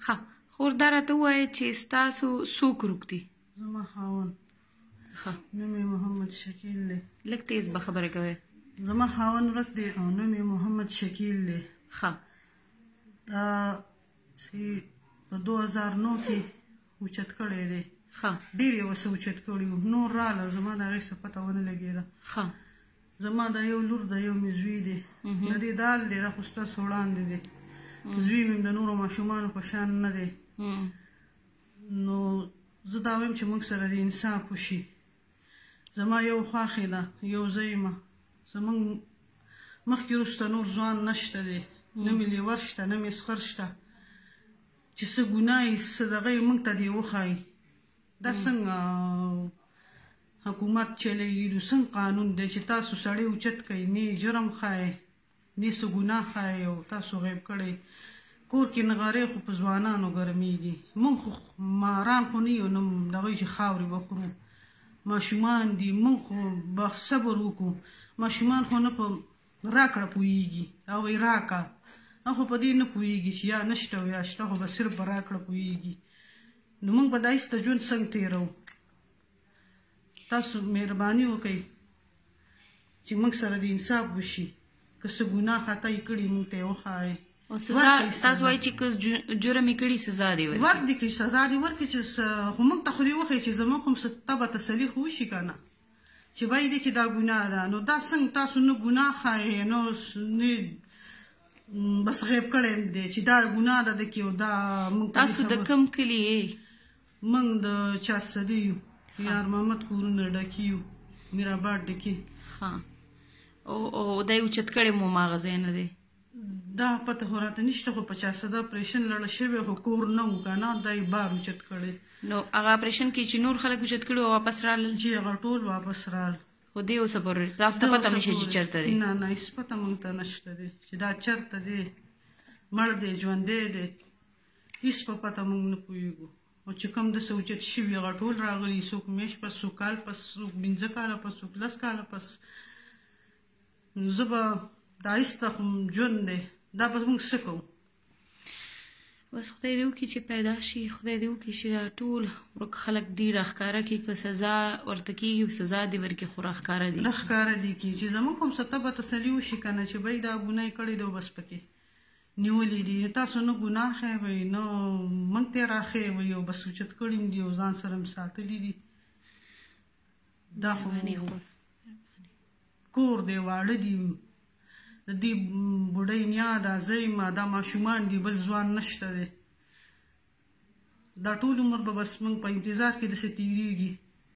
ښه خور دا راته ووایه چې ستاسو څوک روک دي؟ زما خاوند ښه نوم یې محمد شکیل دی. لږ تیز به خبره کوئ. زما خاوند ورک دی او نوم یې محمد شکیل دی. ښه دا چې په 2009 کې اوچت کړی دی. ښه ډېر یې ورسه اوچت کړي وو. نور راله زما د هغې څه پته ونه لګېده. ښه زما دا یو لور ده یو مې زوی دی. د دې دال دی دا خو ستاسو وړاندې دی. زوی مې د نورو ماشومانو په شان نه دی. نو زه دا وایم چې موږ سره د انصاف وشي. زما یو خواښې ده یو زه یمه. زموږ مخکې وروسته نور ځوان نشته دی. نه مې لیور شته نه مې سخر شته چې څه ګناه یې څه دغه یې موږ ته دې وښایي. دا څنګه حکومت چلېږي څنګه قانون دی چې تاسو سړی اوچت کوئ نه یې جرم ښایئ نه یې څه ګناه ښایئ او تاسو غیب کړی کور کې نغارې خو په ځوانانو ګرمېږي. موږ خو ماران خو نه یو نه دغه چې خاورې به خورو. ماشومان دي موږ خو به صبر وکړو. ماشومان خو نه په راکړه پوهېږي او وایي راکړه خو په دې نه پوهېږي چې یا نشته او یا شته خو به صرف په راکړه پوهېږي. نو موږ به دا ایسته ژوند څنګه تېروو؟ تاسو مهرباني وکئ چې موږ سره د انصاف وشي. که څه ګناه خطا یې کړي موږ ته یې وښایئ. تاسو وایي چې که جرم یې کړي سزا دې ورکړي. ورکړي که سزا دې ورکړي چې خو موږ ته خو دې وښایي چې زموږ هم څه طبعه تسلي خو وشي که نه چې وایي دی کې دا ګناه ده. نو دا څنګه تاسو نه ګناه ښایئ نه بس غیب کړی دی چې دا ګناه ده د کې او دا موږ تاسو د کوم کلي یې؟ موږ د چارسدي یو یار محمد کورونه ډکي یو میرآباد ډکي. ښه او دی اوچت کړی مو هماغه ځای نه دی؟ دا پته خو راته نشته خو په چارسده اپریشن لړه شوی خو کور نه و که نه دا یې بار اوچت کړی. نو هغه اپریشن کې چې نور خلک اوچت کړي او واپس رالل؟ چې هغه ټول واپس رال. خو دې اوسه پورې تاسو ته پته نشته چې چېرته دی؟ نه نه هېڅ پته موږ ته نشته دی چې دا چېرته دی مړ دی ژوندی دی هېڅ په پته موږ نه پوهېږو. او چې کوم داسې اوچت شوي هغه ټول راغلي څوک میاشت پس څوک کال پس څوک 15 کاله پس څوک 10 کاله پس. زه به دا ایسته خو ژوند دی دا به موږ څه کوو؟ بس خدای دې وکړي چې پیدا شي. خدای دې وکړي چې دا ټول ورک خلک دي راښکاره کړي. که سزا ورته کېږي سزا دې ورکړي خو راښکاره دي راښکاره دي کړي چې زموږ هم څه طبعه تسلي وشي که نه چې بی دا ګناه یې کړې ده او بس پکې نیولي دي. تاسو نه ګناه ښیوئ نه موږ ته یې راښیوئ او بس اوچت کړي دي او ځان سره م ساتلي دي. دا خو کور دی واړه دي د دې بوډۍ نیا ده زه یم دا ماشومان دي بل ځوان نشته دی. دا ټول عمر به بس موږ په انتظار کې داسې تېرېږي